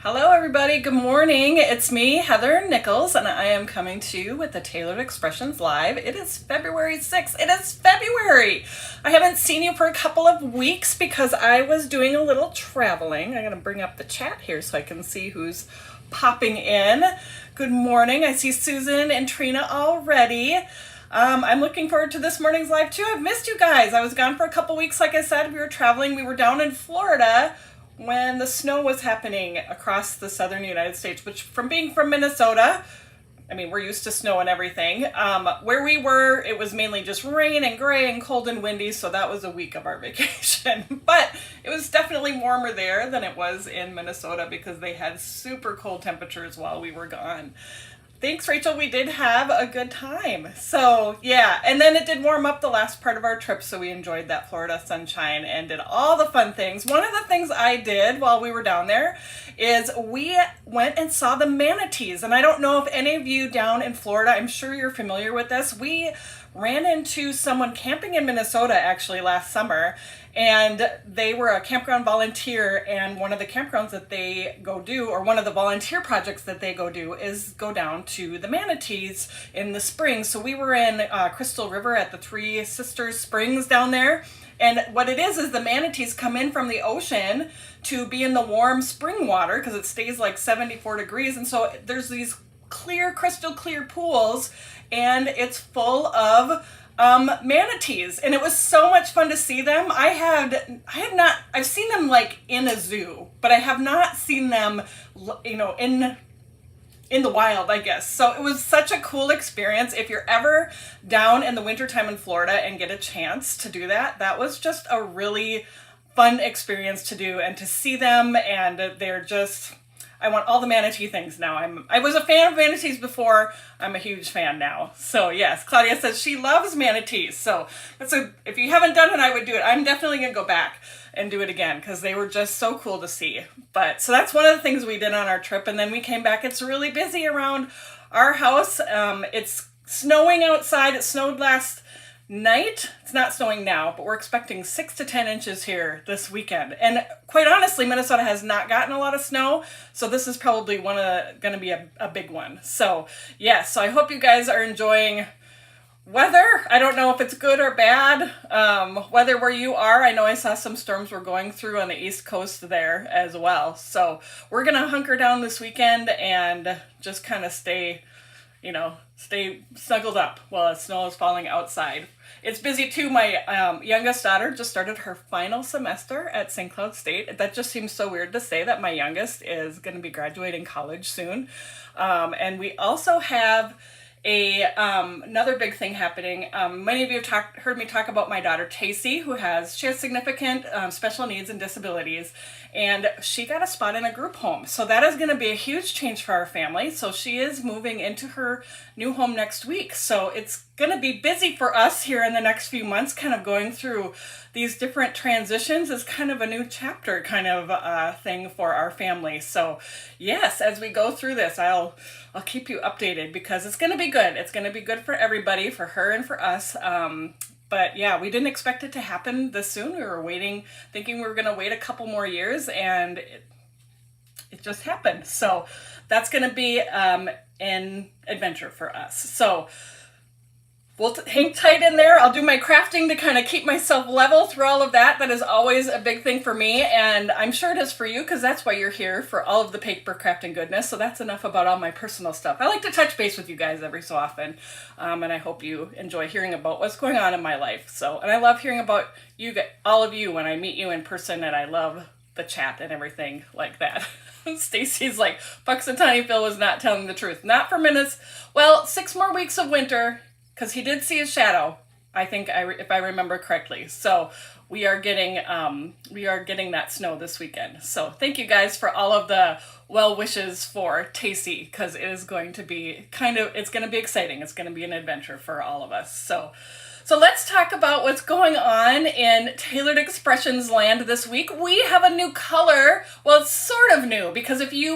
Hello everybody, good morning. It's me, Heather Nichols, and I am coming to you with the Tailored Expressions Live. It is February 6th. It is February! I haven't seen you for a couple of weeks because I was doing a little traveling. I'm going to bring up the chat here so I can see who's popping in. Good morning. I see Susan and Trina already. I'm looking forward to this morning's live too. I've missed you guys. I was gone for a couple weeks. Like I said, we were traveling. We were down in Florida when the snow was happening across the southern United States, which from being from Minnesota, I mean, we're used to snow and everything. Where we were, it was mainly just rain and gray and cold and windy, so that was a week of our vacation. But it was definitely warmer there than it was in Minnesota because they had super cold temperatures while we were gone. Thanks, Rachel. We did have a good time. So, yeah. And then it did warm up the last part of our trip, so we enjoyed that Florida sunshine and did all the fun things. One of the things I did while we were down there is we went and saw the manatees. And I don't know if any of you down in Florida, I'm sure you're familiar with this. We ran into someone camping in Minnesota actually last summer, and they were a campground volunteer, and one of the campgrounds that they go do, or one of the volunteer projects that they go do, is go down to the manatees in the spring. So we were in Crystal River at the Three Sisters Springs down there, and what it is the manatees come in from the ocean to be in the warm spring water because it stays like 74 degrees, and so there's these clear, crystal clear pools, and it's full of manatees, and it was so much fun to see them. I've seen them like in a zoo, but I have not seen them, in the wild, I guess. So it was such a cool experience. If you're ever down in the wintertime in Florida and get a chance to do that, that was just a really fun experience to do and to see them, and they're just, I want all the manatee things now. I was a fan of manatees before. I'm a huge fan now. So yes, Claudia says she loves manatees. So if you haven't done it, I would do it. I'm definitely going to go back and do it again because they were just so cool to see. But so that's one of the things we did on our trip. And then we came back. It's really busy around our house. It's snowing outside. It snowed last night. It's not snowing now, but we're expecting 6 to 10 inches here this weekend. And quite honestly, Minnesota has not gotten a lot of snow, so this is probably going to be a big one. So yes, so I hope you guys are enjoying weather. I don't know if it's good or bad. Weather where you are. I know I saw some storms were going through on the East Coast there as well. So we're going to hunker down this weekend and just kind of stay snuggled up while the snow is falling outside. It's busy too. My youngest daughter just started her final semester at St. Cloud State. That just seems so weird to say that my youngest is going to be graduating college soon. And we also have another big thing happening. Many of you have heard me talk about my daughter Tacey, who has significant special needs and disabilities, and she got a spot in a group home. So that is going to be a huge change for our family. So she is moving into her new home next week. So it's going to be busy for us here in the next few months, kind of going through these different transitions. Is kind of a new chapter kind of thing for our family. So yes, as we go through this, I'll keep you updated because it's going to be good. It's going to be good for everybody, for her and for us. But yeah, we didn't expect it to happen this soon. We were waiting, thinking we were going to wait a couple more years, and it just happened. So that's going to be an adventure for us. So we'll hang tight in there. I'll do my crafting to kind of keep myself level through all of that. That is always a big thing for me, and I'm sure it is for you because that's why you're here, for all of the paper crafting goodness. So that's enough about all my personal stuff. I like to touch base with you guys every so often, and I hope you enjoy hearing about what's going on in my life. So, and I love hearing about you, all of you, when I meet you in person, and I love the chat and everything like that. Stacy's like, Puxatawny Phil was not telling the truth. Not for minutes. Well, 6 more weeks of winter, because he did see his shadow, I think, if I remember correctly. So we are getting that snow this weekend. So thank you guys for all of the well wishes for Tacey, because it is going to be it's going to be exciting. It's going to be an adventure for all of us. So let's talk about what's going on in Tailored Expressions land this week. We have a new color. Well, it's sort of new because if you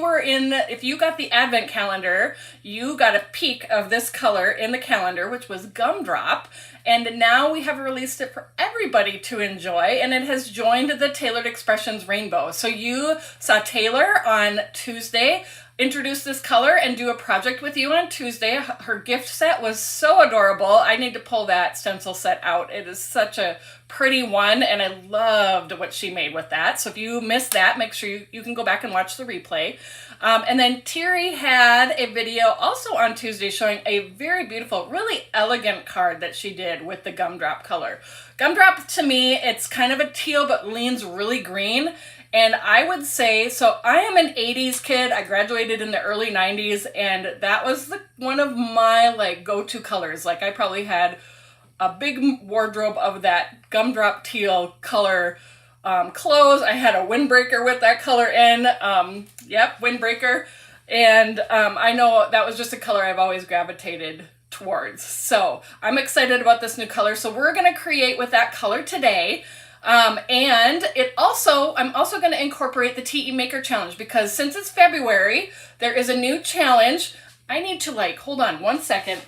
got the advent calendar, you got a peek of this color in the calendar, which was Gumdrop. And now we have released it for everybody to enjoy, and it has joined the Tailored Expressions Rainbow. So you saw Taylor on Tuesday introduce this color and do a project with you on Tuesday. Her gift set was so adorable. I need to pull that stencil set out. It is such a pretty one, and I loved what she made with that. So if you missed that, make sure you can go back and watch the replay. And then Thierry had a video also on Tuesday showing a very beautiful, really elegant card that she did with the gumdrop color. Gumdrop, to me, it's kind of a teal but leans really green. And I would say, so I am an 80s kid. I graduated in the early 90s, and that was one of my like go-to colors. Like I probably had a big wardrobe of that gumdrop teal color clothes. I had a windbreaker with that color in. Yep, windbreaker. And I know that was just a color I've always gravitated towards. So I'm excited about this new color. So we're going to create with that color today. And I'm also going to incorporate the TEMakerChallenge because since it's February, there is a new challenge. I need to hold on one second.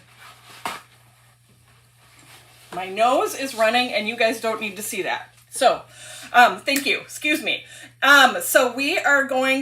My nose is running and you guys don't need to see that. So, thank you. Excuse me. So we have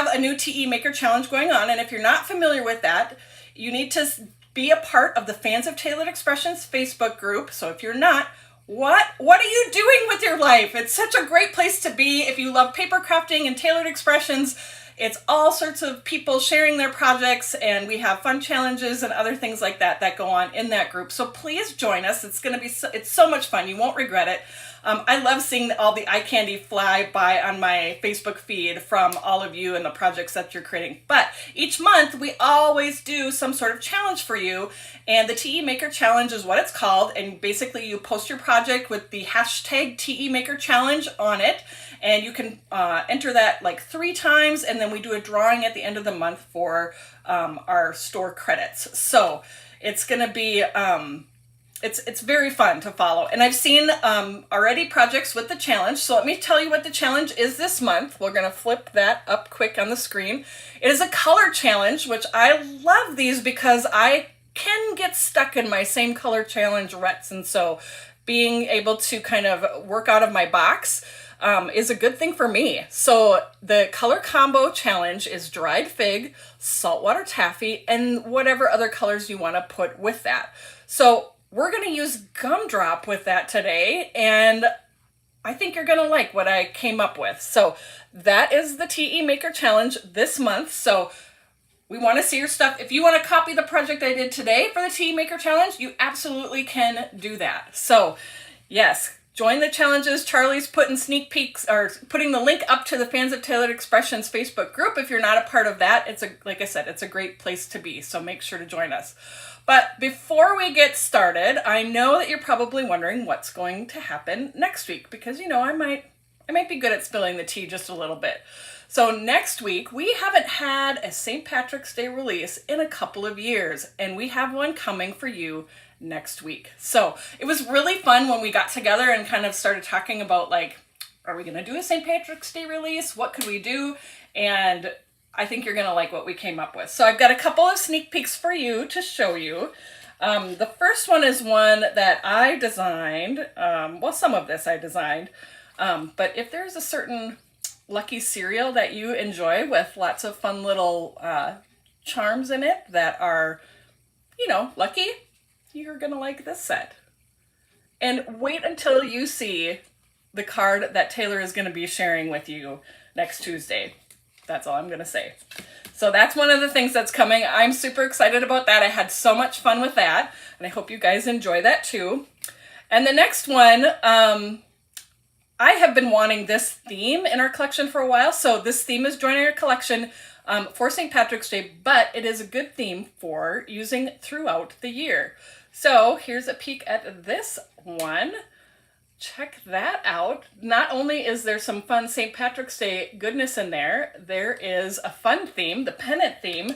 a new TEMakerChallenge going on. And if you're not familiar with that, you need to be a part of the Fans of Tailored Expressions Facebook group. So if you're not, what are you doing with your life? It's such a great place to be if you love paper crafting and tailored expressions. It's all sorts of people sharing their projects, and we have fun challenges and other things like that go on in that group. So please join us. It's so much fun. You won't regret it. I love seeing all the eye candy fly by on my Facebook feed from all of you and the projects that you're creating. But each month we always do some sort of challenge for you, and the TEMakerChallenge is what it's called. And basically you post your project with the hashtag TEMakerChallenge on it, and you can enter that 3 times, and then we do a drawing at the end of the month for our store credits. So it's going to be it's very fun to follow. And I've seen already projects with the challenge. So let me tell you what the challenge is this month. We're going to flip that up quick on the screen. It is a color challenge, which I love these because I can get stuck in my same color challenge ruts. And so being able to kind of work out of my box is a good thing for me. So the color combo challenge is dried fig, saltwater taffy, and whatever other colors you want to put with that. So we're going to use gumdrop with that today, and I think you're going to like what I came up with. So that is the TEMakerChallenge this month. So we want to see your stuff. If you want to copy the project I did today for the TEMakerChallenge, you absolutely can do that. So yes, join the challenges. Charlie's putting sneak peeks or putting the link up to the Fans of Tailored Expressions Facebook group. If you're not a part of that, like I said, it's a great place to be. So make sure to join us. But before we get started, I know that you're probably wondering what's going to happen next week because, I might be good at spilling the tea just a little bit. So next week, we haven't had a St. Patrick's Day release in a couple of years, and we have one coming for you next week. So it was really fun when we got together and kind of started talking about are we going to do a St. Patrick's Day release? What could we do? And I think you're going to like what we came up with. So I've got a couple of sneak peeks for you to show you. The first one is one that I designed. Some of this I designed. But if there's a certain lucky cereal that you enjoy with lots of fun little charms in it that are, lucky, you're going to like this set. And wait until you see the card that Taylor is going to be sharing with you next Tuesday. That's all I'm going to say. So that's one of the things that's coming. I'm super excited about that. I had so much fun with that, and I hope you guys enjoy that too. And the next one, I have been wanting this theme in our collection for a while. So this theme is joining our collection for St. Patrick's Day, but it is a good theme for using throughout the year. So here's a peek at this one. Check that out. Not only is there some fun St. Patrick's Day goodness in there, there is a fun theme, the pennant theme,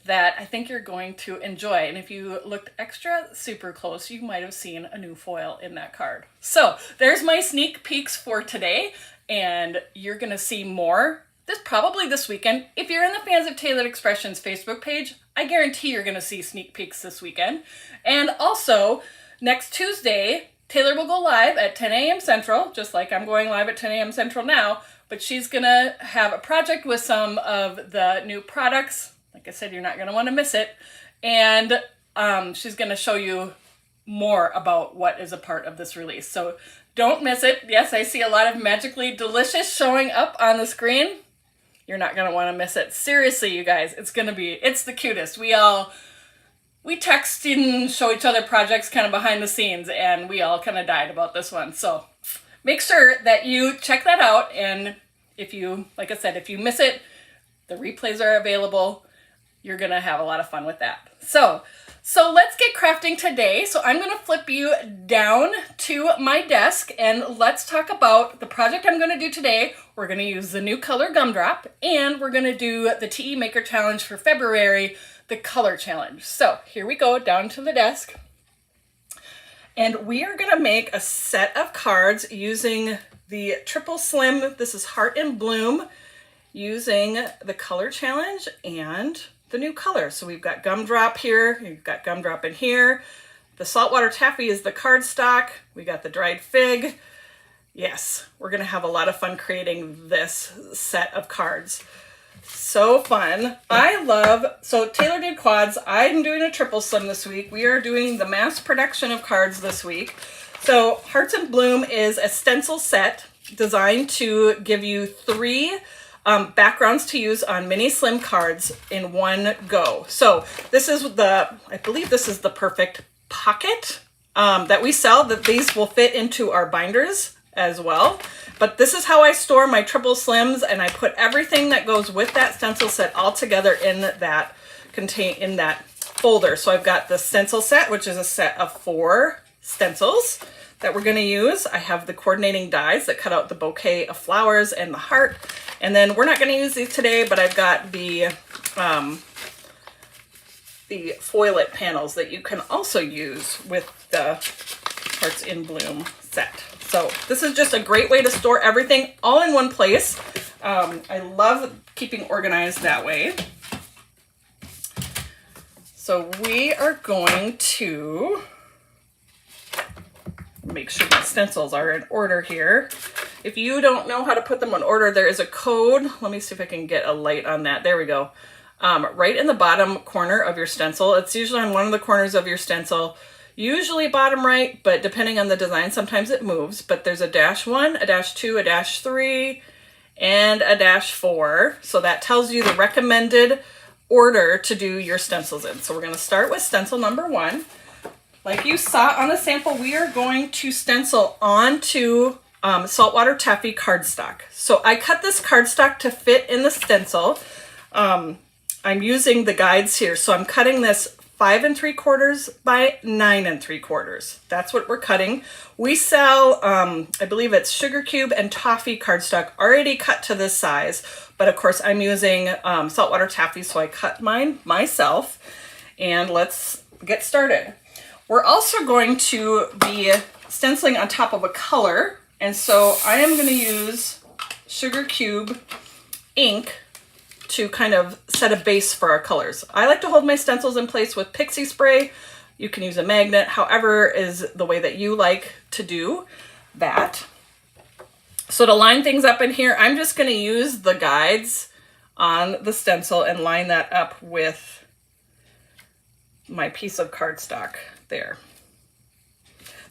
that I think you're going to enjoy. And if you looked extra super close, you might have seen a new foil in that card. So there's my sneak peeks for today, and you're going to see more probably this weekend. If you're in the Fans of Tailored Expressions Facebook page, I guarantee you're going to see sneak peeks this weekend. And also, next Tuesday, Taylor will go live at 10 a.m. Central, just like I'm going live at 10 a.m. Central now, but she's gonna have a project with some of the new products. Like I said, you're not gonna wanna miss it. And she's gonna show you more about what is a part of this release. So don't miss it. Yes, I see a lot of Magically Delicious showing up on the screen. You're not gonna wanna miss it. Seriously, you guys, it's the cutest. We text and show each other projects kind of behind the scenes, and we all kind of died about this one. So make sure that you check that out. And if you, like I said, if you miss it, the replays are available. You're gonna have a lot of fun with that. So let's get crafting today. So I'm gonna flip you down to my desk and let's talk about the project I'm gonna do today. We're gonna use the new color gumdrop, and we're gonna do the TE Maker Challenge for February, the color challenge. So here we go, down to the desk. And we are gonna make a set of cards using the Triple Slim. This is Heart and Bloom, using the color challenge and the new color. So we've got gumdrop here, you've got gumdrop in here. The saltwater taffy is the cardstock. We got the dried fig. Yes, we're gonna have a lot of fun creating this set of cards. So fun. So Taylor did quads. I'm doing a triple slim this week. We are doing the mass production of cards this week. So Hearts and Bloom is a stencil set designed to give you 3 backgrounds to use on mini slim cards in one go. So this is I believe this is the perfect pocket that we sell, that these will fit into our binders as well. But this is how I store my triple slims, and I put everything that goes with that stencil set all together in that folder. So I've got the stencil set, which is a set of 4 stencils that we're going to use. I have the coordinating dies that cut out the bouquet of flowers and the heart. And then we're not going to use these today, but I've got the foilet panels that you can also use with the Hearts in Bloom set. So this is just a great way to store everything all in one place. I love keeping organized that way. So we are going to make sure the stencils are in order here. If you don't know how to put them in order, there is a code. Let me see if I can get a light on that. There we go. Right in the bottom corner of your stencil. It's usually on one of the corners of your stencil. Usually bottom right, but depending on the design, sometimes it moves. But there's a -1, a -2, a -3, and a -4. So that tells you the recommended order to do your stencils in. So we're going to start with stencil number 1. Like you saw on the sample, we are going to stencil onto saltwater taffy cardstock. So I cut this cardstock to fit in the stencil. I'm using the guides here. So I'm cutting this 5 3/4 by 9 3/4. That's what we're cutting. We sell, I believe it's Sugar Cube and Toffee cardstock already cut to this size, but of course I'm using saltwater taffy, so I cut mine myself. And let's get started. We're also going to be stenciling on top of a color, and so I am going to use Sugar Cube ink to kind of set a base for our colors. I like to hold my stencils in place with pixie spray. You can use a magnet, however is the way that you like to do that. So to line things up in here, I'm just going to use the guides on the stencil and line that up with my piece of cardstock there.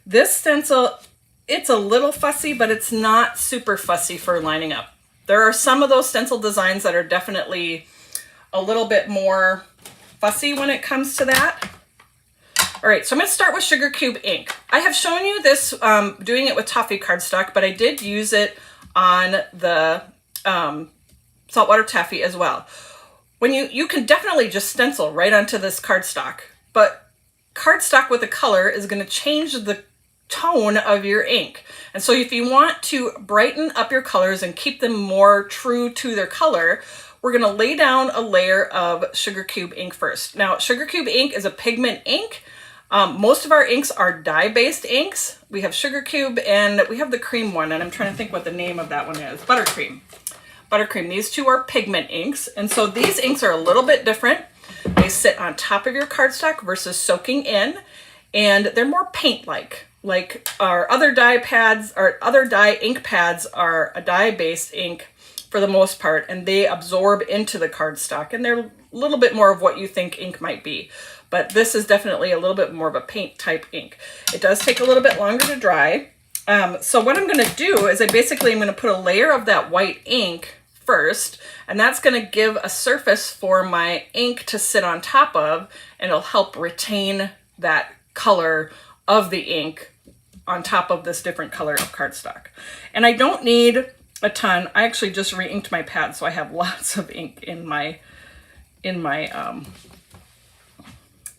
This stencil, it's a little fussy, but it's not super fussy for lining up. There are some of those stencil designs that are definitely a little bit more fussy when it comes to that. All right, so I'm going to start with Sugar Cube ink. I have shown you this doing it with toffee cardstock, but I did use it on the saltwater taffy as well. When you can definitely just stencil right onto this cardstock, but cardstock with a color is going to change the tone of your ink. And so if you want to brighten up your colors and keep them more true to their color, we're going to lay down a layer of Sugar Cube ink first. Now, Sugar Cube ink is a pigment ink. Most of our inks are dye-based inks. We have Sugar Cube and we have the cream one, and I'm trying to think what the name of that one is. Buttercream. Buttercream. These two are pigment inks, and so these inks are a little bit different. They sit on top of your cardstock versus soaking in. and they're more paint-like. Like our other dye pads, our other dye ink pads are a dye-based ink for the most part, and they absorb into the cardstock, and they're a little bit more of what you think ink might be. But this is definitely a little bit more of a paint type ink. It does take a little bit longer to dry. So what I'm gonna do is I'm gonna put a layer of that white ink first, and that's gonna give a surface for my ink to sit on top of, and it'll help retain that color of the ink on top of this different color of cardstock. And I don't need a ton. I actually just re-inked my pad, so I have lots of ink in my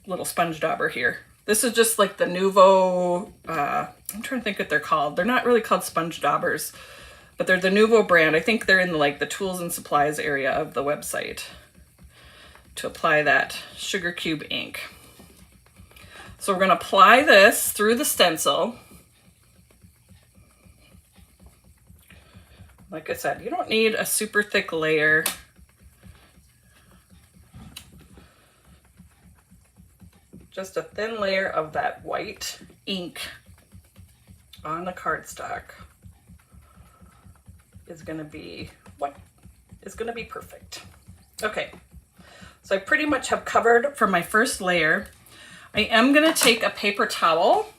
little sponge dauber here. This is just like the Nuvo, I'm trying to think what they're called. They're not really called sponge daubers, but they're the Nuvo brand. I think they're in like the tools and supplies area of the website to apply that sugar cube ink. So we're gonna apply this through the stencil. Like I said, you don't need a super thick layer. Just a thin layer of that white ink on the cardstock is gonna be what is gonna be perfect. Okay, so I pretty much have covered for my first layer. I am gonna take a paper towel,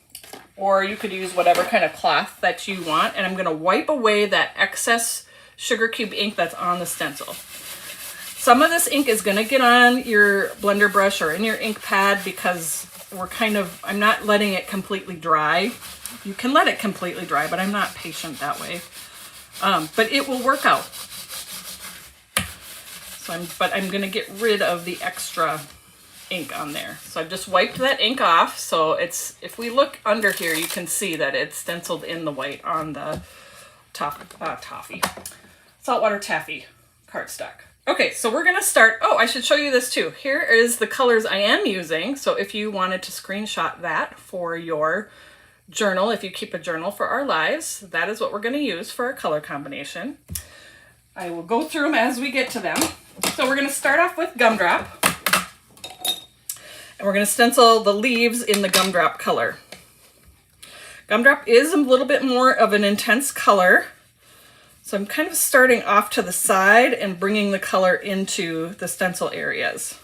or you could use whatever kind of cloth that you want, and I'm gonna wipe away that excess sugar cube ink that's on the stencil. Some of this ink is gonna get on your blender brush or in your ink pad because I'm not letting it completely dry. You can let it completely dry, but I'm not patient that way. But it will work out. But I'm gonna get rid of the extra ink on there. So I've just wiped that ink off. So if we look under here, you can see that it's stenciled in the white on the saltwater taffy cardstock. Okay, so we're gonna start. Oh, I should show you this too. Here is the colors I am using. So if you wanted to screenshot that for your journal, if you keep a journal for our lives, that is what we're gonna use for our color combination. I will go through them as we get to them. So we're gonna start off with Gumdrop. And we're gonna stencil the leaves in the Gumdrop color. Gumdrop is a little bit more of an intense color. So I'm kind of starting off to the side and bringing the color into the stencil areas.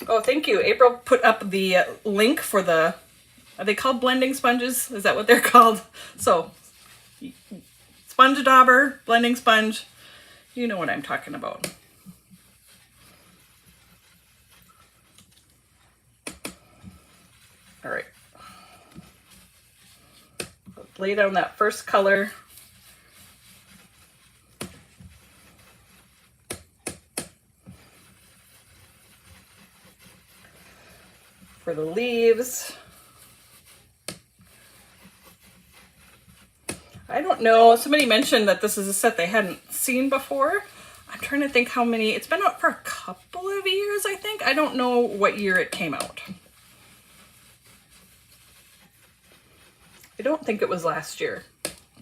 Oh, thank you. April put up the link for are they called blending sponges? Is that what they're called? So, sponge dauber, blending sponge, you know what I'm talking about. All right. Lay down that first color. For the leaves. I don't know, somebody mentioned that this is a set they hadn't seen before. I'm trying to think how many, it's been out for a couple of years, I think. I don't know what year it came out. I don't think it was last year.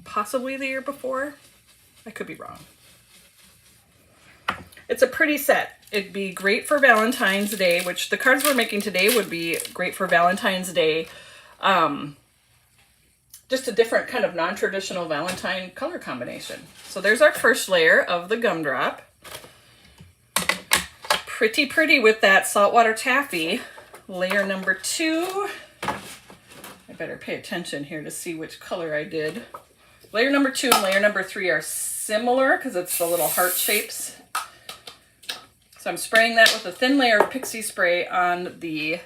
Possibly the year before. I could be wrong. It's a pretty set. It'd be great for Valentine's Day, which the cards we're making today would be great for Valentine's Day. Just a different kind of non-traditional Valentine color combination. So there's our first layer of the Gumdrop. Pretty pretty with that saltwater taffy. Layer number 2. I better pay attention here to see which color I did. Layer number 2 and layer number 3 are similar because it's the little heart shapes. So I'm spraying that with a thin layer of pixie spray on the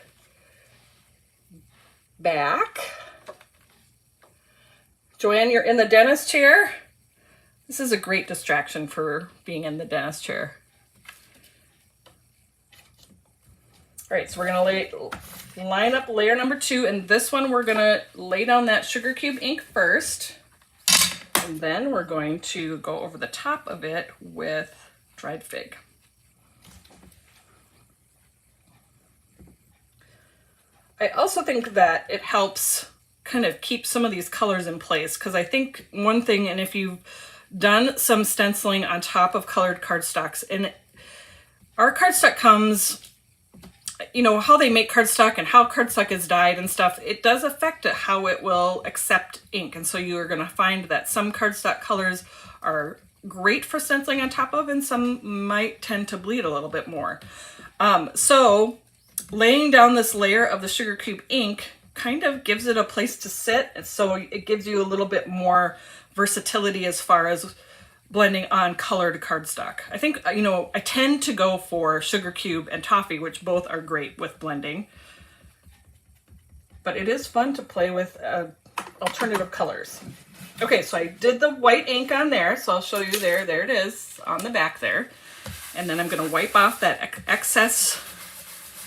back. Joanne, you're in the dentist chair. This is a great distraction for being in the dentist chair. All right, so we're gonna line up layer number 2, and this one we're gonna lay down that sugar cube ink first, and then we're going to go over the top of it with dried fig. I also think that it helps kind of keep some of these colors in place, because I think one thing, and if you've done some stenciling on top of colored cardstocks, and our cardstock comes you know, how they make cardstock and how cardstock is dyed and stuff, it does affect how it will accept ink. And so you are going to find that some cardstock colors are great for stenciling on top of, and some might tend to bleed a little bit more. So laying down this layer of the sugar cube ink kind of gives it a place to sit. And so it gives you a little bit more versatility as far as blending on colored cardstock. I think, you know, I tend to go for sugar cube and toffee, which both are great with blending. But it is fun to play with alternative colors. Okay, so I did the white ink on there, so I'll show you there. There it is on the back there. And then I'm going to wipe off that excess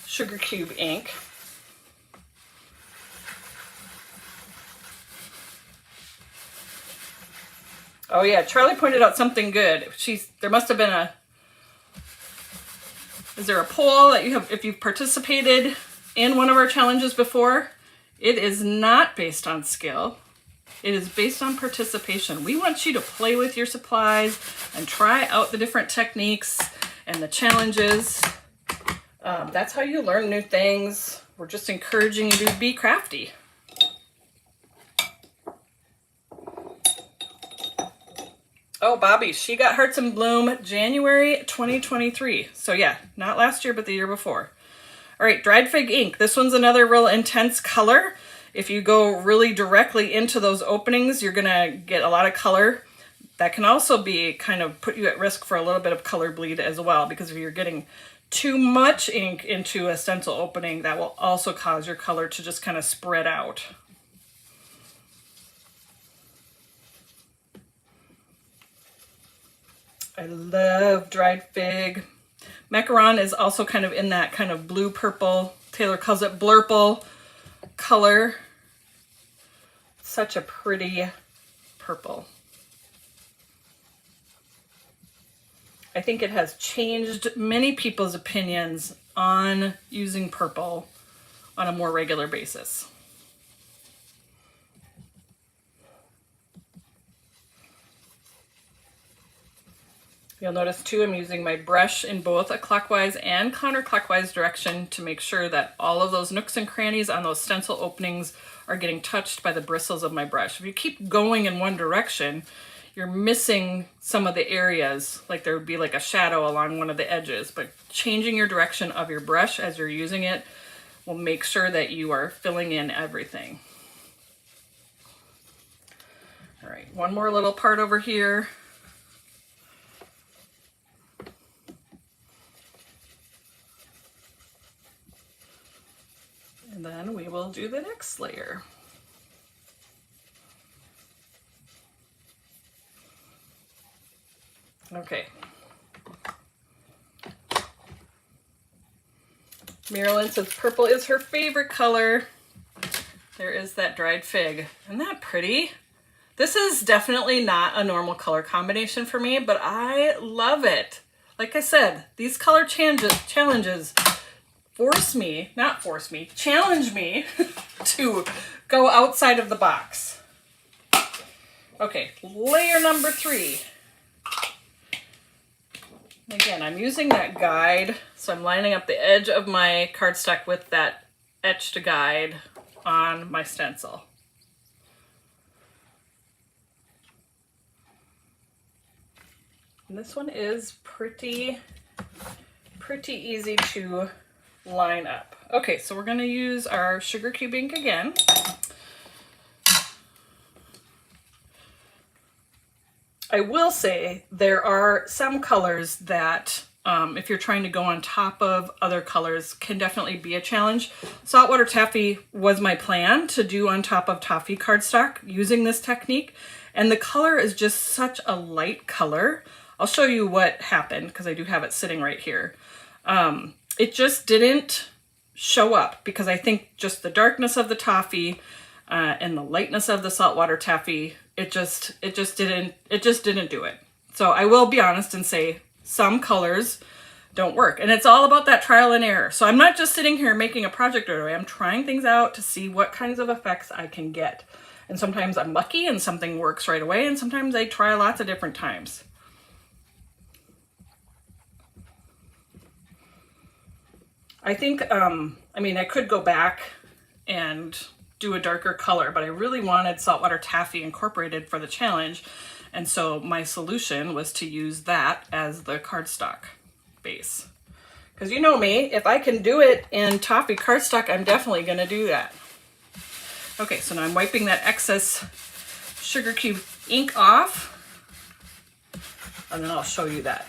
sugar cube ink. Oh yeah, Charlie pointed out something good. There must have been is there a poll that you have, if you've participated in one of our challenges before? It is not based on skill. It is based on participation. We want you to play with your supplies and try out the different techniques and the challenges. That's how you learn new things. We're just encouraging you to be crafty. Oh, Bobby, she got Hearts in Bloom January 2023. So yeah, not last year, but the year before. All right, dried fig ink. This one's another real intense color. If you go really directly into those openings, you're gonna get a lot of color. That can also be kind of put you at risk for a little bit of color bleed as well, because if you're getting too much ink into a stencil opening, that will also cause your color to just kind of spread out. I love dried fig. Macaron is also kind of in that kind of blue purple. Taylor calls it blurple color. Such a pretty purple. I think it has changed many people's opinions on using purple on a more regular basis. You'll notice too, I'm using my brush in both a clockwise and counterclockwise direction to make sure that all of those nooks and crannies on those stencil openings are getting touched by the bristles of my brush. If you keep going in one direction, you're missing some of the areas, like there would be like a shadow along one of the edges, but changing your direction of your brush as you're using it will make sure that you are filling in everything. All right, one more little part over here. And then we will do the next layer. Okay. Marilyn says purple is her favorite color. There is that dried fig. Isn't that pretty? This is definitely not a normal color combination for me, but I love it. Like I said, these color challenges challenge me to go outside of the box. Okay, layer number 3. Again, I'm using that guide, so I'm lining up the edge of my cardstock with that etched guide on my stencil. And this one is pretty easy to line up. Okay, so we're going to use our sugar cube ink again. I will say there are some colors that if you're trying to go on top of other colors can definitely be a challenge. Saltwater taffy was my plan to do on top of toffee cardstock using this technique, and the color is just such a light color. I'll show you what happened because I do have it sitting right here. It just didn't show up because I think just the darkness of the toffee and the lightness of the saltwater taffy, it just didn't do it. So I will be honest and say some colors don't work, and it's all about that trial and error. So I'm not just sitting here making a project right away. I'm trying things out to see what kinds of effects I can get. And sometimes I'm lucky and something works right away, and sometimes I try lots of different times. I think, I mean, I could go back and do a darker color, but I really wanted saltwater taffy incorporated for the challenge. And so my solution was to use that as the cardstock base. Because you know me, if I can do it in toffee cardstock, I'm definitely going to do that. Okay, so now I'm wiping that excess sugar cube ink off. And then I'll show you that.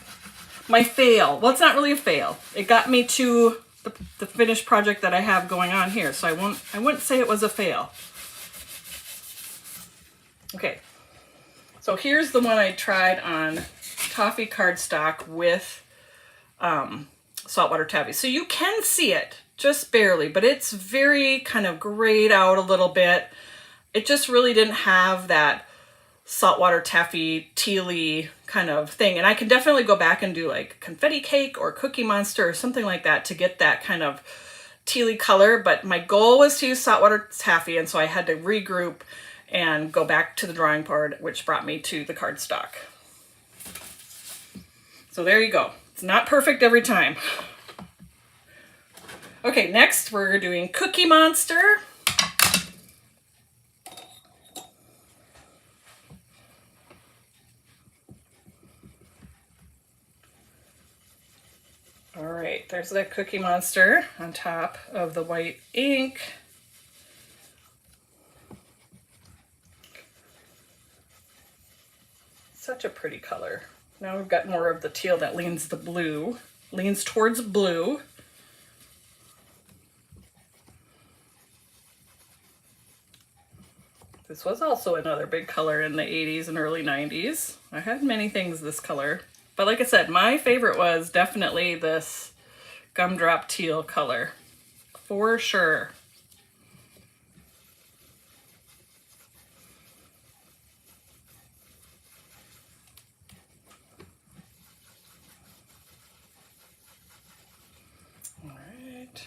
My fail, well, it's not really a fail. It got me to the finished project that I have going on here. So I wouldn't say it was a fail. Okay, so here's the one I tried on toffee cardstock with saltwater taffy. So you can see it, just barely, but it's very kind of grayed out a little bit. It just really didn't have that saltwater taffy tealy kind of thing. And I can definitely go back and do like confetti cake or Cookie Monster or something like that to get that kind of tealy color. But my goal was to use saltwater taffy, and so I had to regroup and go back to the drawing board, which brought me to the cardstock. So there you go. It's not perfect every time. Okay, next we're doing Cookie Monster. All right, there's that Cookie Monster on top of the white ink. Such a pretty color. Now we've got more of the teal that leans towards blue. This was also another big color in the 80s and early 90s. I had many things this color. But like I said, my favorite was definitely this gumdrop teal color, for sure. All right.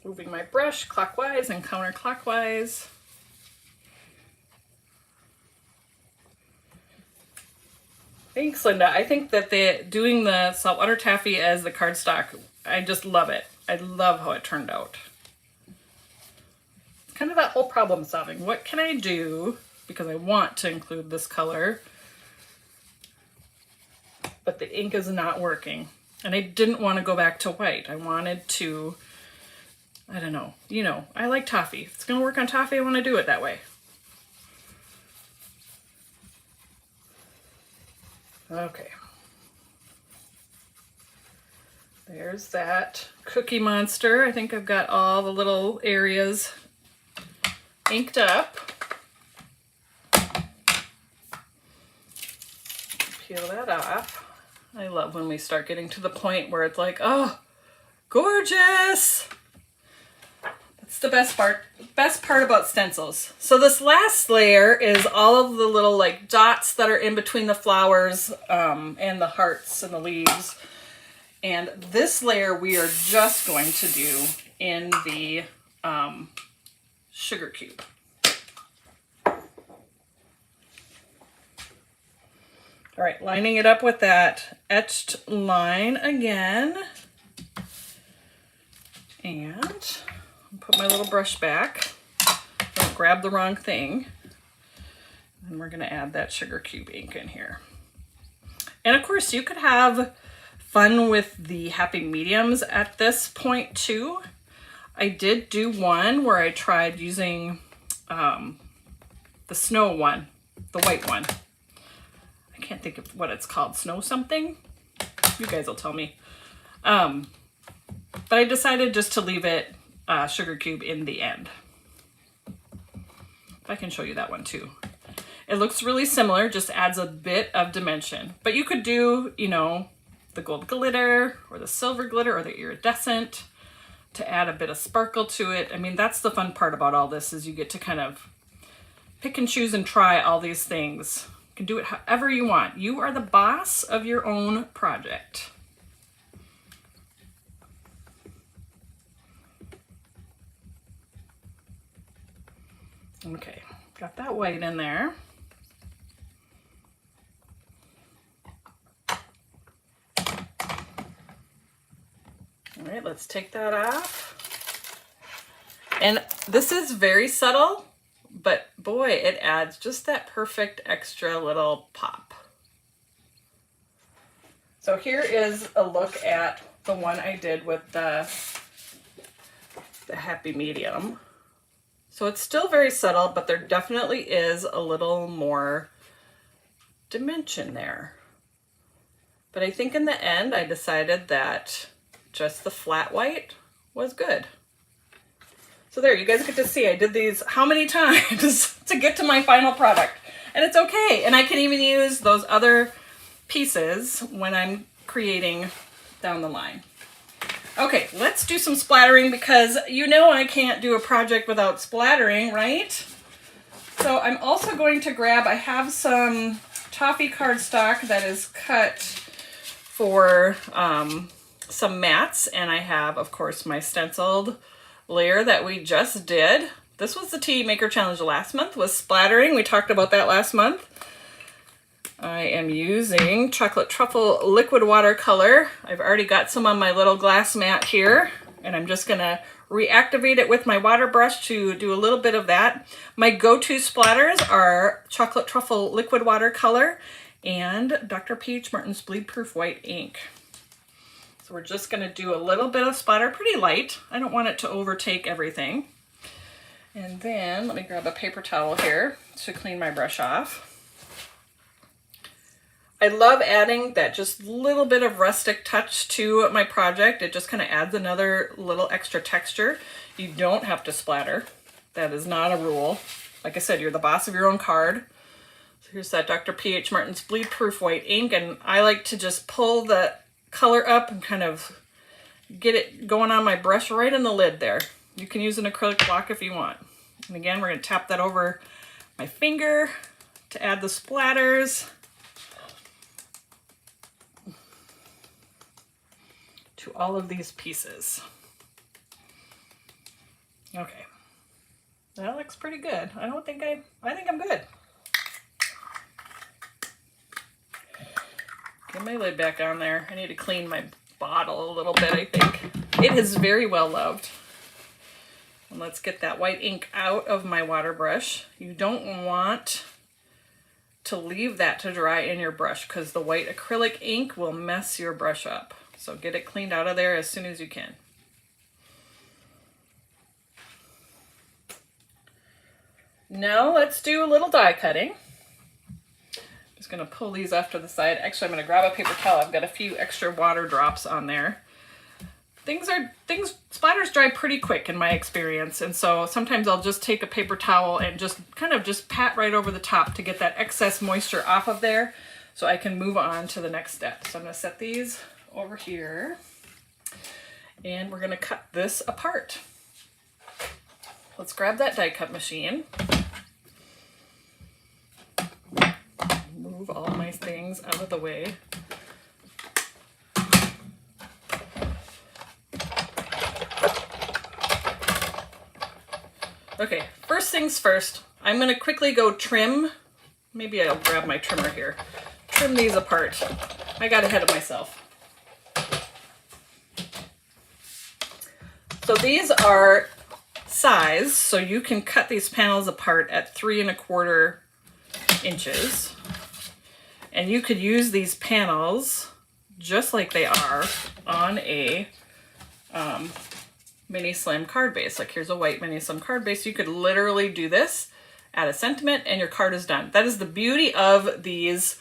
Moving my brush clockwise and counterclockwise. Thanks, Linda. I think that doing the saltwater taffy as the cardstock, I just love it. I love how it turned out. It's kind of that whole problem solving. What can I do? Because I want to include this color, but the ink is not working. And I didn't want to go back to white. I wanted to, I don't know, you know, I like toffee. If it's going to work on toffee, I want to do it that way. Okay. There's that Cookie Monster. I think I've got all the little areas inked up. Peel that off. I love when we start getting to the point where it's like, oh, gorgeous. That's the best part about stencils. So this last layer is all of the little like dots that are in between the flowers and the hearts and the leaves. And this layer we are just going to do in the sugar cube. All right, lining it up with that etched line again. And put my little brush back. Don't grab the wrong thing. And we're gonna add that sugar cube ink in here. And of course you could have fun with the happy mediums at this point too. I did do one where I tried using the snow one, the white one. I can't think of what it's called, snow something? You guys will tell me. But I decided just to leave it sugar cube in the end. I can show you that one too. It looks really similar, just adds a bit of dimension. But you could do, you know, the gold glitter or the silver glitter or the iridescent to add a bit of sparkle to it. I mean, that's the fun part about all this is you get to kind of pick and choose and try all these things can do it however you want. You are the boss of your own project. Okay, got that white in there. All right, let's take that off. And this is very subtle, but boy, it adds just that perfect extra little pop. So here is a look at the one I did with the happy medium. So it's still very subtle, but there definitely is a little more dimension there. But I think in the end, I decided that just the flat white was good. So there, you guys get to see I did these how many times to get to my final product. And it's okay. And I can even use those other pieces when I'm creating down the line. Okay, let's do some splattering because you know I can't do a project without splattering, right? So I'm also going to grab, I have some toffee cardstock that is cut for some mats, and I have, of course, my stenciled layer that we just did. This was the TEMakerChallenge last month, was splattering. We talked about that last month. I am using chocolate truffle liquid watercolor. I've already got some on my little glass mat here, and I'm just gonna reactivate it with my water brush to do a little bit of that. My go-to splatters are chocolate truffle liquid watercolor and Dr. P.H. Martin's Bleed Proof White ink. So we're just gonna do a little bit of splatter, pretty light. I don't want it to overtake everything. And then let me grab a paper towel here to clean my brush off. I love adding that just little bit of rustic touch to my project. It just kind of adds another little extra texture. You don't have to splatter. That is not a rule. Like I said, you're the boss of your own card. So here's that Dr. P.H. Martin's Bleed Proof White ink, and I like to just pull the color up and kind of get it going on my brush right in the lid there. You can use an acrylic block if you want. And again, we're going to tap that over my finger to add the splatters to all of these pieces. Okay, that looks pretty good. I think I'm good. Get my lid back on there. I need to clean my bottle a little bit, I think. It is very well loved. And let's get that white ink out of my water brush. You don't want to leave that to dry in your brush because the white acrylic ink will mess your brush up. So get it cleaned out of there as soon as you can. Now let's do a little die cutting. Just gonna pull these off to the side. Actually, I'm gonna grab a paper towel. I've got a few extra water drops on there. Splatters dry pretty quick in my experience, and so sometimes I'll just take a paper towel and just kind of just pat right over the top to get that excess moisture off of there so I can move on to the next step. So I'm gonna set these over here and we're gonna cut this apart. Let's grab that die cut machine. Move all my things out of the way. Okay, first things first, I'm gonna quickly go trim. Maybe I'll grab my trimmer here. Trim these apart. I got ahead of myself. So these are size, so you can cut these panels apart at 3 1/4 inches. And you could use these panels just like they are on a mini slim card base. Like here's a white mini slim card base. You could literally do this, add a sentiment, and your card is done. That is the beauty of these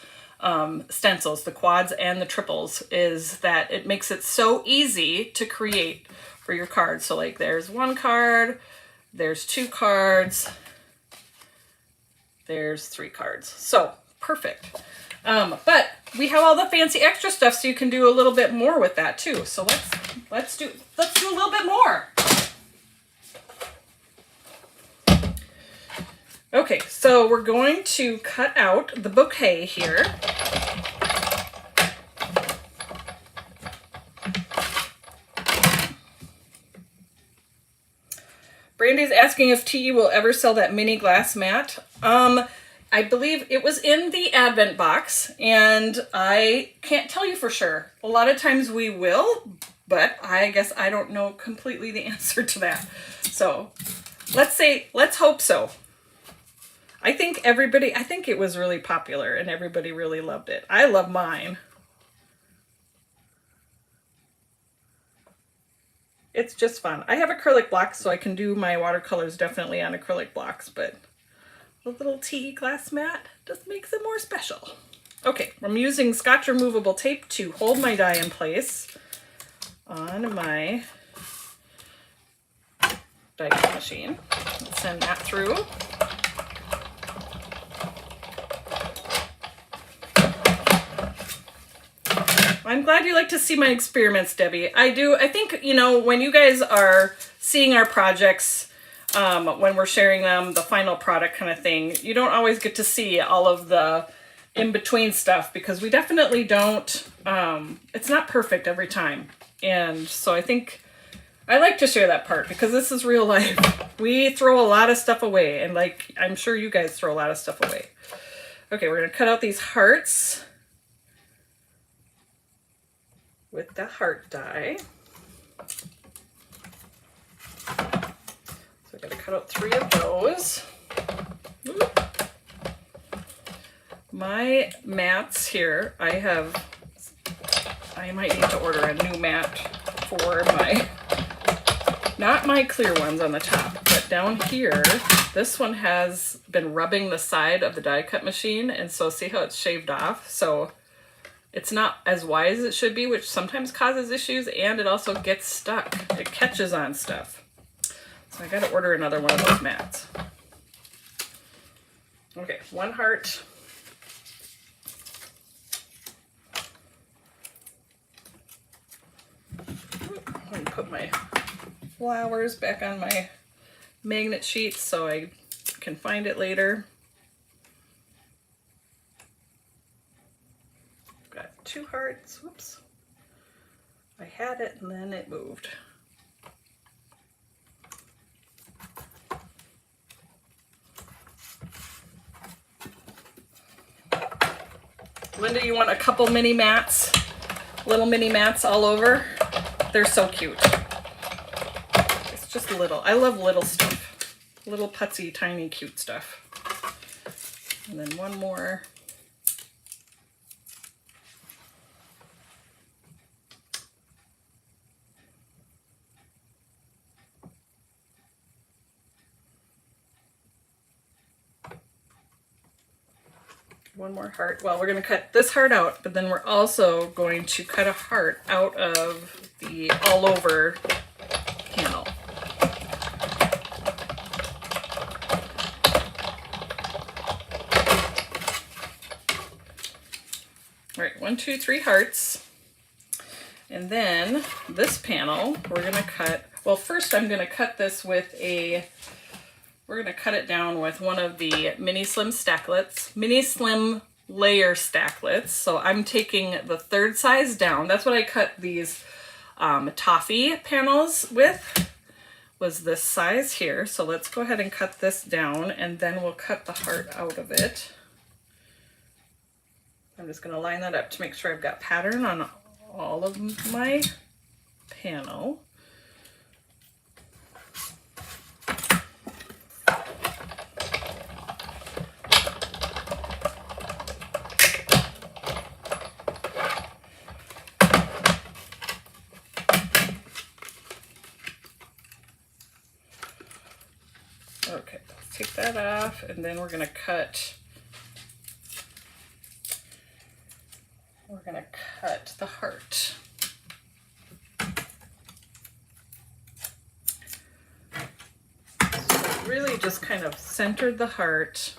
stencils, the quads and the triples, is that it makes it so easy to create for your cards. So like there's 1 card, there's 2 cards, there's 3 cards. So perfect. But we have all the fancy extra stuff, so you can do a little bit more with that too. So let's do a little bit more. Okay, so we're going to cut out the bouquet here. Brandy's asking if TE will ever sell that mini glass mat. I believe it was in the Advent box, and I can't tell you for sure. A lot of times we will, but I guess I don't know completely the answer to that. So let's hope so. I think it was really popular and everybody really loved it. I love mine. It's just fun. I have acrylic blocks, so I can do my watercolors definitely on acrylic blocks, but the little TE glass mat just makes it more special. Okay, I'm using Scotch removable tape to hold my die in place on my die cut machine. Let's send that through. I'm glad you like to see my experiments, Debbie. I do. I think, you know, when you guys are seeing our projects, when we're sharing them, the final product kind of thing, you don't always get to see all of the in-between stuff because we definitely don't, it's not perfect every time. And so I think I like to share that part because this is real life. We throw a lot of stuff away, and like, I'm sure you guys throw a lot of stuff away. Okay, we're gonna cut out these hearts with the heart die. So I'm gonna cut out 3 of those. Oop. My mats here, I might need to order a new mat for my, not my clear ones on the top, but down here, this one has been rubbing the side of the die cut machine, and so see how it's shaved off? So it's not as wide as it should be, which sometimes causes issues, and it also gets stuck. It catches on stuff. So I gotta order another one of those mats. Okay, 1 heart. I'm gonna put my flowers back on my magnet sheet so I can find it later. Got 2 hearts. Whoops. I had it and then it moved. Linda, you want a couple mini mats? Little mini mats all over? They're so cute. It's just little. I love little stuff. Little putsy, tiny, cute stuff. And then 1 more. One more heart. Well, we're going to cut this heart out, but then we're also going to cut a heart out of the all over panel. All right, 1, 2, 3 hearts. And then this panel, we're going to cut, well, first I'm going to cut this with we're going to cut it down with one of the mini slim stacklets, mini slim layer stacklets. So I'm taking the 3rd size down. That's what I cut these toffee panels with, was this size here. So let's go ahead and cut this down, and then we'll cut the heart out of it. I'm just going to line that up to make sure I've got pattern on all of my panel. Okay, let's take that off, and then we're gonna cut the heart. So really just kind of centered the heart,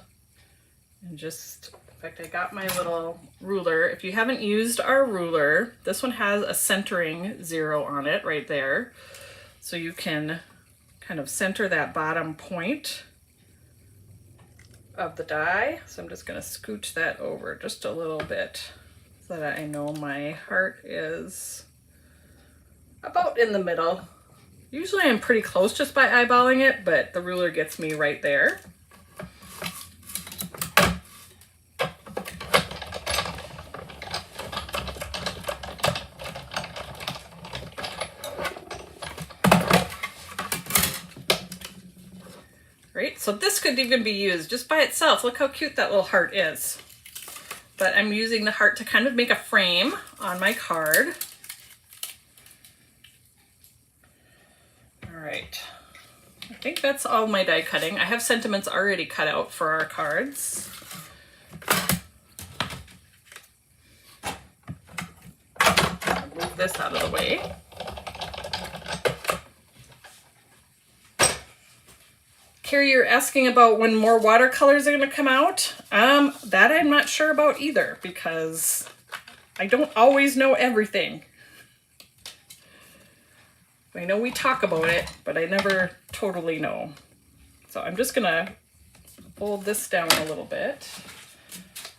and just, in fact, I got my little ruler. If you haven't used our ruler, this one has a centering 0 on it right there. So you can kind of center that bottom point. of the die. So I'm just gonna scooch that over just a little bit so that I know my heart is about in the middle. Usually I'm pretty close just by eyeballing it, but the ruler gets me right there. Right, so this could even be used just by itself. Look how cute that little heart is. But I'm using the heart to kind of make a frame on my card. All right, I think that's all my die cutting. I have sentiments already cut out for our cards. I'll move this out of the way. Carrie, you're asking about when more watercolors are going to come out. That I'm not sure about either, because I don't always know everything. I know we talk about it, but I never totally know. So I'm just gonna fold this down a little bit.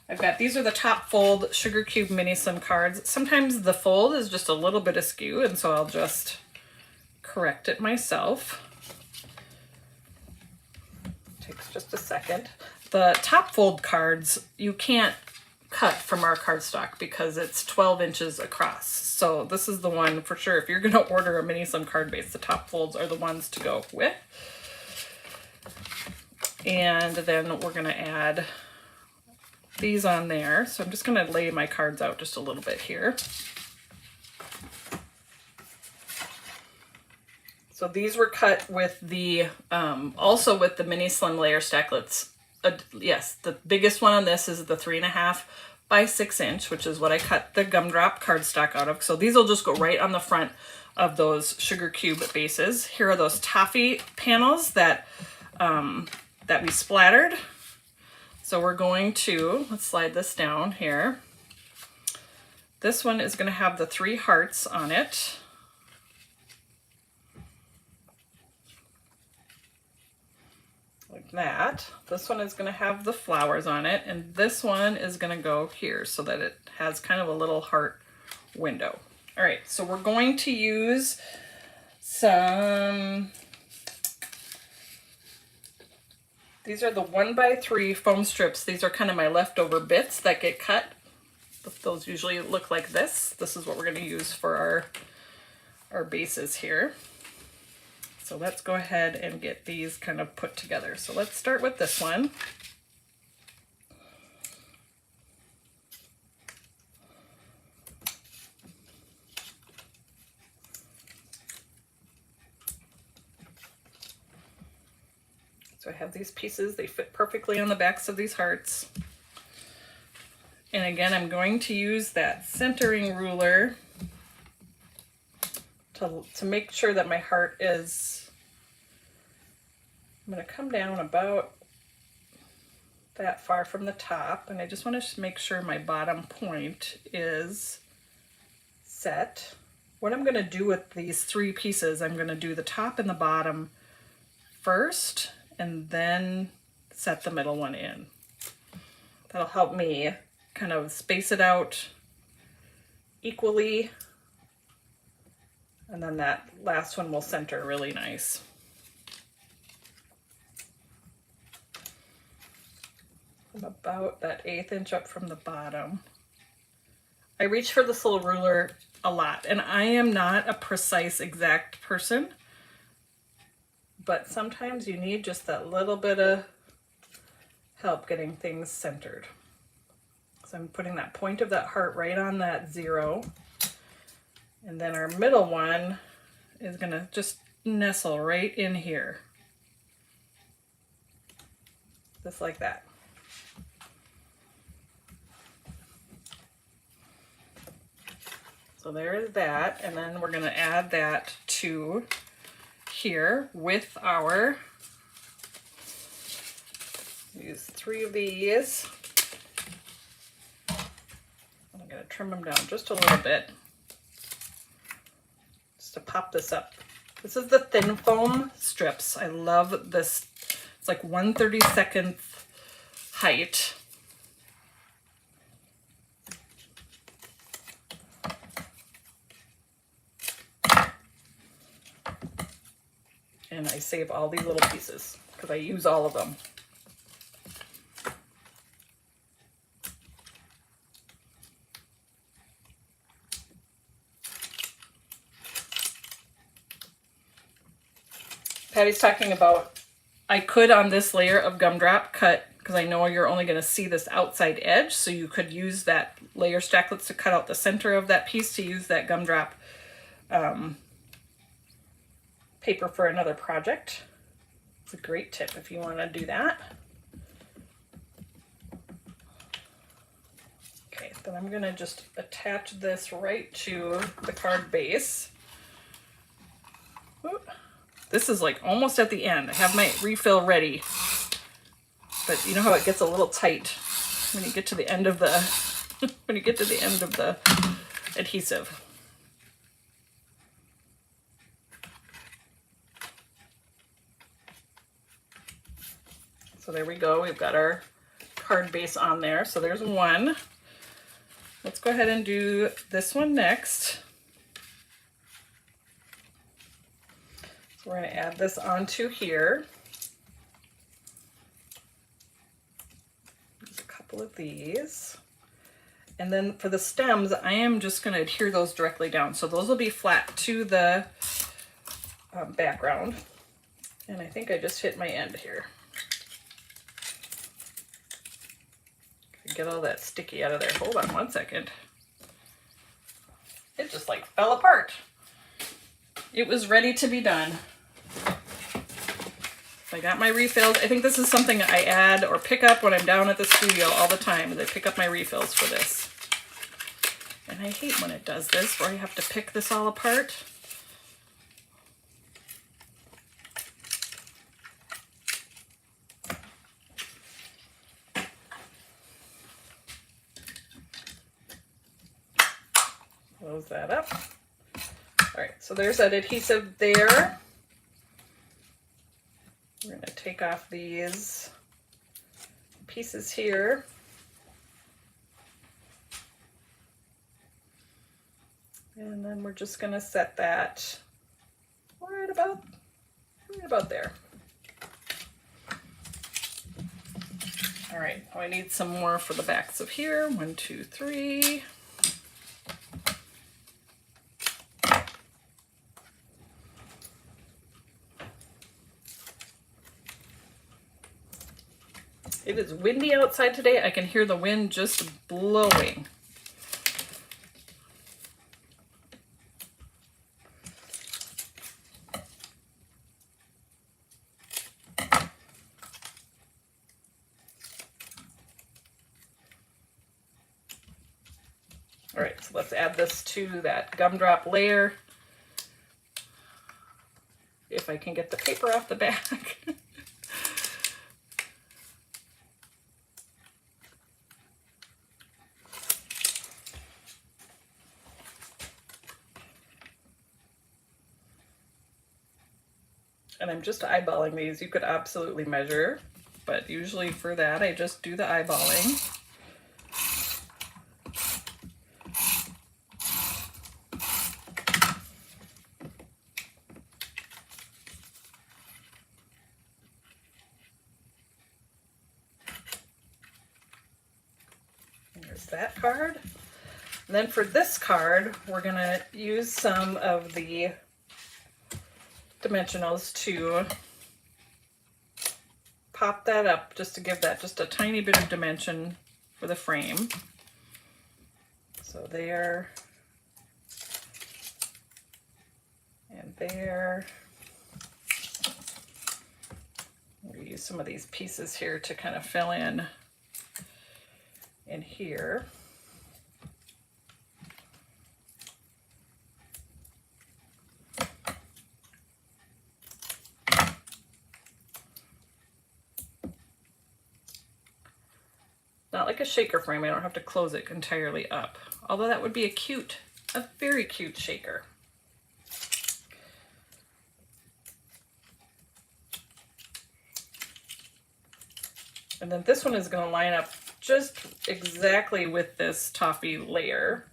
I've got, these are the top fold Sugar Cube Mini Slim cards. Sometimes the fold is just a little bit askew, and so I'll just correct it myself. Takes just a second. The top fold cards, you can't cut from our cardstock because it's 12 inches across. So this is the one for sure. If you're gonna order a Mini Slim card base, the top folds are the ones to go with. And then we're gonna add these on there. So I'm just gonna lay my cards out just a little bit here. So these were cut with the, also with the Mini Slim layer stacklets. Yes, the biggest one on this is the 3.5 by 6 inch, which is what I cut the gumdrop cardstock out of. So these will just go right on the front of those Sugar Cube bases. Here are those toffee panels that, that we splattered. So we're going to, let's slide this down here. This one is gonna have the 3 hearts on it. Like that. This one is going to have the flowers on it, and this one is going to go here so that it has kind of a little heart window. All right, so we're going to use some, these are the 1x3 foam strips. These are kind of my leftover bits that get cut. Those usually look like this. This is what we're going to use for our bases here. So let's go ahead and get these kind of put together. So let's start with this one. So I have these pieces, they fit perfectly on the backs of these hearts. And again, I'm going to use that centering ruler to make sure that my heart is, I'm going to come down about that far from the top, and I just want to make sure my bottom point is set. What I'm going to do with these 3 pieces, I'm going to do the top and the bottom first, and then set the middle one in. That'll help me kind of space it out equally. And then that last one will center really nice. I'm about that 1/8 inch up from the bottom. I reach for this little ruler a lot, and I am not a precise exact person, but sometimes you need just that little bit of help getting things centered. So I'm putting that point of that heart right on that 0. And then our middle one is going to just nestle right in here. Just like that. So there is that. And then we're going to add that to here with our, use 3 of these. I'm going to trim them down just a little bit, to pop this up. This is the thin foam strips. I love this. It's like 1/32 height. And I save all these little pieces because I use all of them. Patty's talking about, I could on this layer of gumdrop cut, because I know you're only going to see this outside edge, so you could use that layer stacklets to cut out the center of that piece to use that gumdrop paper for another project. It's a great tip if you want to do that. Okay, then I'm going to just attach this right to the card base. Whoop. This is like almost at the end. I have my refill ready, but you know how it gets a little tight when you get to the end of the when you get to the end of the adhesive. So there we go. We've got our card base on there. So there's one. Let's go ahead and do this one next. We're going to add this onto here. There's a couple of these. And then for the stems, I am just going to adhere those directly down. So those will be flat to the background. And I think I just hit my end here. Get all that sticky out of there. Hold on one second. It just like fell apart. It was ready to be done. I got my refills. I think this is something I add or pick up when I'm down at the studio all the time. I pick up my refills for this. And I hate when it does this, where I have to pick this all apart. Close that up. All right, so there's that adhesive there. We're going to take off these pieces here. And then we're just going to set that right about there. All right, I need some more for the backs of here. 1, 2, 3. It is windy outside today. I can hear the wind just blowing. All right, so let's add this to that gumdrop layer. If I can get the paper off the back. And I'm just eyeballing these. You could absolutely measure, but usually for that I just do the eyeballing. There's that card. And then for this card, we're gonna use some of the dimensionals to pop that up, just to give that just a tiny bit of dimension for the frame. So there and there. We'll use some of these pieces here to kind of fill in here. Not like a shaker frame, I don't have to close it entirely up. Although that would be a very cute shaker. And then this one is going to line up just exactly with this toffee layer.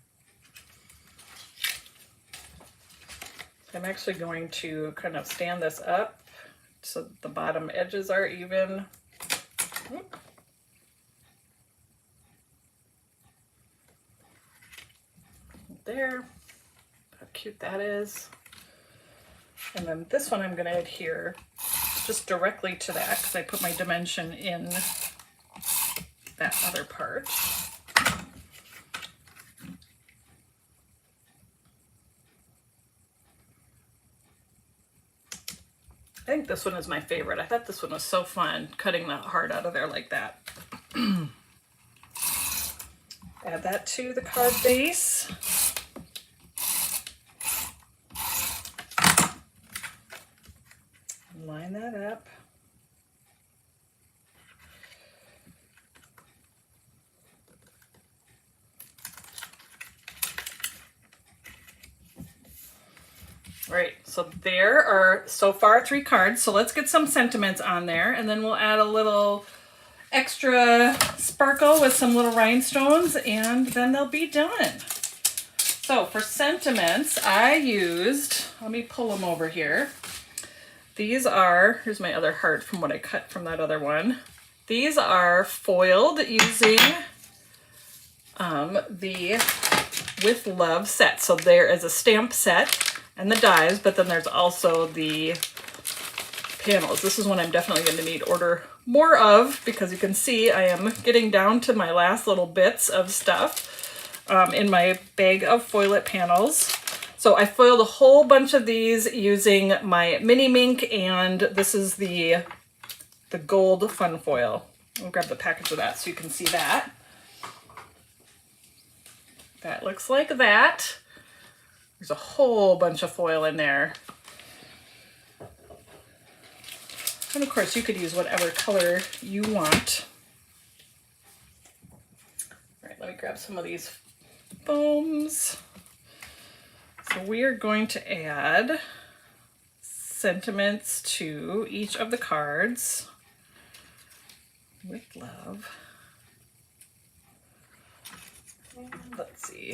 I'm actually going to kind of stand this up so the bottom edges are even. There, how cute that is. And then this one I'm going to adhere just directly to that because I put my dimension in that other part. I think this one is my favorite. I thought this one was so fun, cutting the heart out of there like that. Add that to the card base. Line that up. All right, so there are so far 3 cards. So let's get some sentiments on there, and then we'll add a little extra sparkle with some little rhinestones, and then they'll be done. So for sentiments, I used, let me pull them over here. These are, here's my other heart from what I cut from that other one. These are foiled using the With Love set. So there is a stamp set and the dies, but then there's also the panels. This is one I'm definitely going to need order more of because you can see I am getting down to my last little bits of stuff in my bag of foil it panels. So I foiled a whole bunch of these using my mini mink, and this is the gold fun foil. I'll grab the package of that so you can see that. That looks like that. There's a whole bunch of foil in there. And of course you could use whatever color you want. All right, let me grab some of these foams. So we are going to add sentiments to each of the cards. With love. And let's see.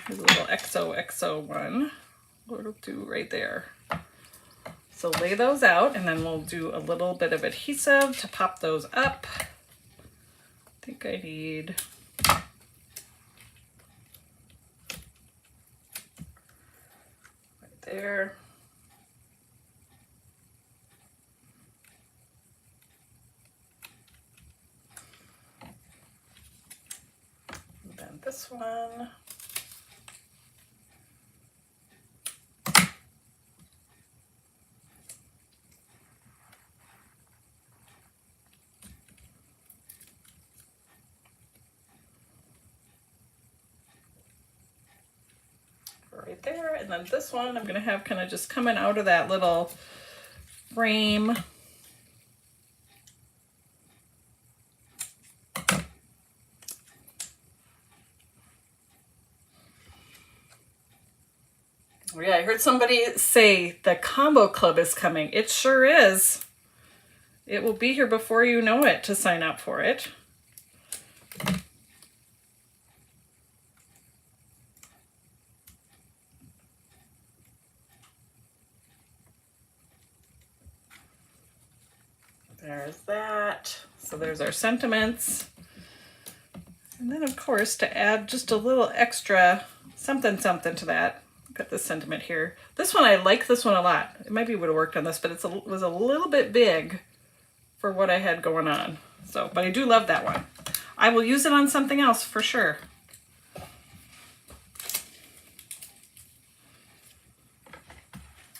Here's a little XOXO one. We'll do right there. So lay those out, and then we'll do a little bit of adhesive to pop those up. I think I need right there. And then this one. Right there, and then this one I'm gonna have kind of just coming out of that little frame. Oh yeah, I heard somebody say the combo club is coming. It sure is. It will be here before you know it to sign up for it. There's that. So there's our sentiments. And then of course to add just a little extra something to that. Look at this sentiment here. This one, I like this one a lot. It might be would have worked on this, but it was a little bit big for what I had going on. So, but I do love that one. I will use it on something else for sure.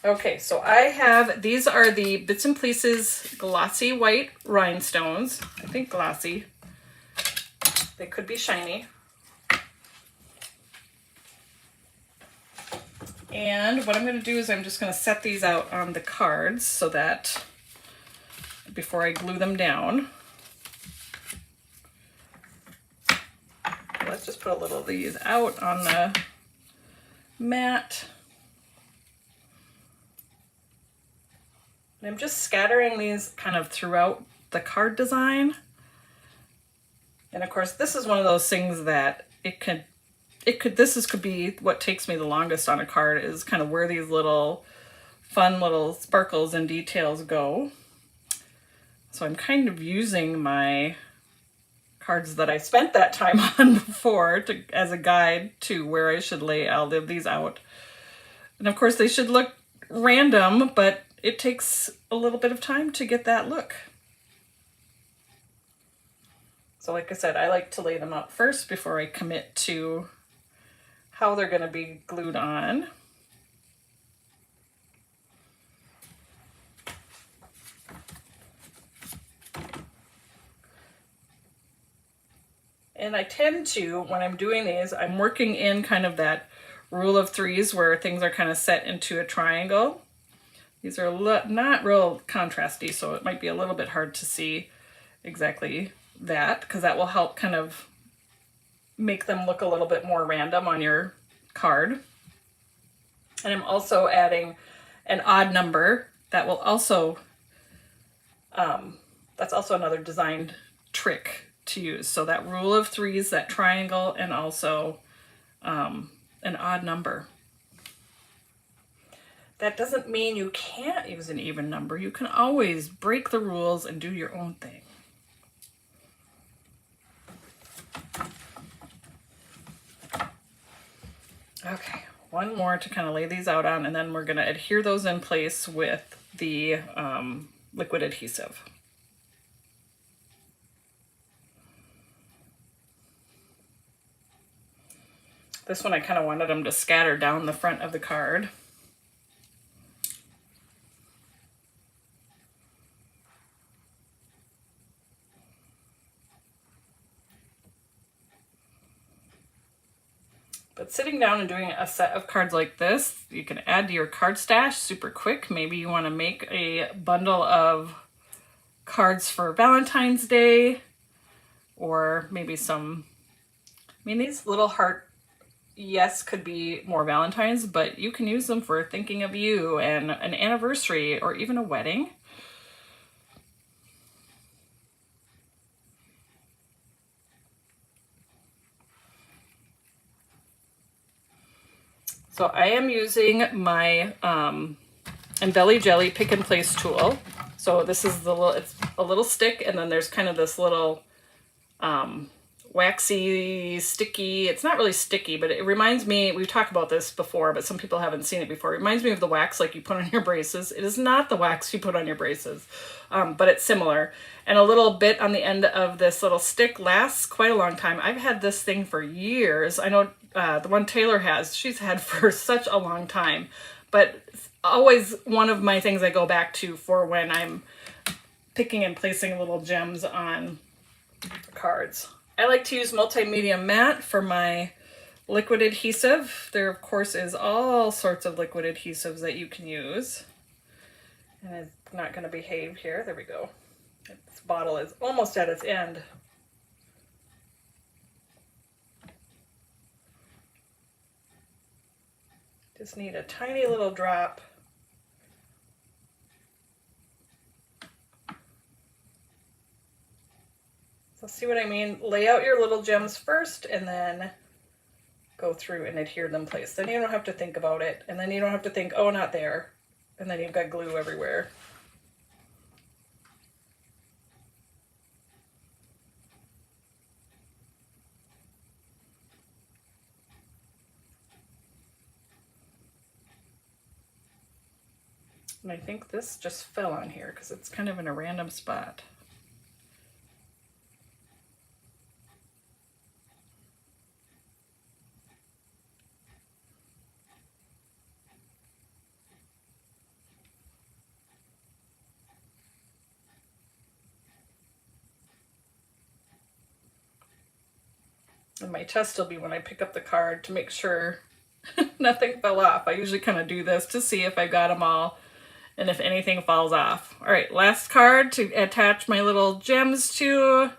Okay, so I have, these are the Bits and Pieces glossy white rhinestones. I think glossy. They could be shiny. And what I'm going to do is I'm just going to set these out on the cards so that before I glue them down. Let's just put a little of these out on the mat. And I'm just scattering these kind of throughout the card design. And of course, this is one of those things that could be what takes me the longest on a card, is kind of where these little fun little sparkles and details go. So I'm kind of using my cards that I spent that time on before as a guide to where I should lay all of these out. And of course they should look random, but it takes a little bit of time to get that look. So like I said, I like to lay them out first before I commit to how they're going to be glued on. And I tend to, when I'm doing these, I'm working in kind of that rule of threes where things are kind of set into a triangle. These are not real contrasty, so it might be a little bit hard to see exactly that, because that will help kind of make them look a little bit more random on your card. And I'm also adding an odd number that will also, that's also another design trick to use. So that rule of threes, that triangle, and also an odd number. That doesn't mean you can't use an even number. You can always break the rules and do your own thing. Okay, one more to kind of lay these out on, and then we're going to adhere those in place with the liquid adhesive. This one I kind of wanted them to scatter down the front of the card. But sitting down and doing a set of cards like this, you can add to your card stash super quick. Maybe you want to make a bundle of cards for Valentine's Day, or maybe some, I mean, these little heart, yes, could be more Valentine's, but you can use them for thinking of you and an anniversary or even a wedding. So I am using my Embelly Jelly Pick and Place tool. So this is it's a little stick, and then there's kind of this little waxy, sticky, it's not really sticky, but it reminds me, we've talked about this before, but some people haven't seen it before. It reminds me of the wax like you put on your braces. It is not the wax you put on your braces, but it's similar. And a little bit on the end of this little stick lasts quite a long time. I've had this thing for years. I know the one Taylor has, she's had for such a long time, but it's always one of my things I go back to for when I'm picking and placing little gems on cards. I like to use multimedia matte for my liquid adhesive. There, of course, is all sorts of liquid adhesives that you can use. And it's not going to behave here. There we go. This bottle is almost at its end. Just need a tiny little drop. So see what I mean? Lay out your little gems first and then go through and adhere them in place. Then you don't have to think about it. And then you don't have to think, oh, not there. And then you've got glue everywhere. And I think this just fell on here because it's kind of in a random spot. And my test will be when I pick up the card to make sure nothing fell off. I usually kind of do this to see if I got them all and if anything falls off. All right, last card to attach my little gems to.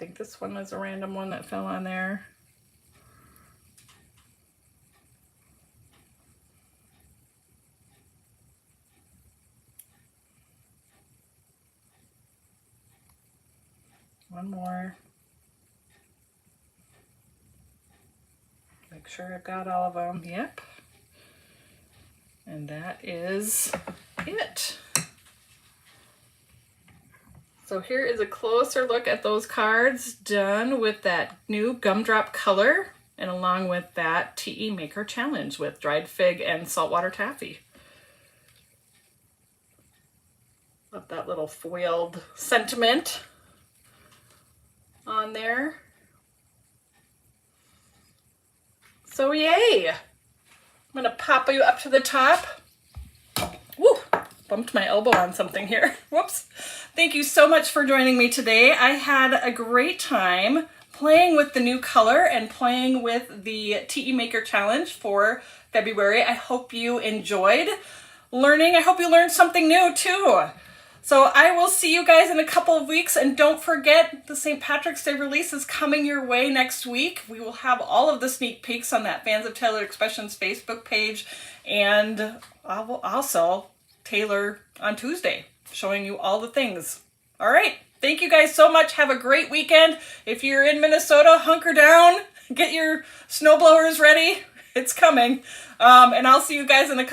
think this one was a random one that fell on there. One more. Make sure I've got all of them. Yep. And that is it. So here is a closer look at those cards done with that new gumdrop color and along with that TEMakerChallenge with dried fig and saltwater taffy. Love that little foiled sentiment on there. So yay! I'm gonna pop you up to the top. Woo! Bumped my elbow on something here. Whoops. Thank you so much for joining me today. I had a great time playing with the new color and playing with the TEMakerChallenge for February. I hope you enjoyed learning. I hope you learned something new too. So I will see you guys in a couple of weeks, and don't forget the St. Patrick's Day release is coming your way next week. We will have all of the sneak peeks on that Fans of Tailored Expressions Facebook page, and I will also tailor on Tuesday, showing you all the things. All right, thank you guys so much. Have a great weekend. If you're in Minnesota, hunker down, get your snowblowers ready. It's coming, and I'll see you guys in a couple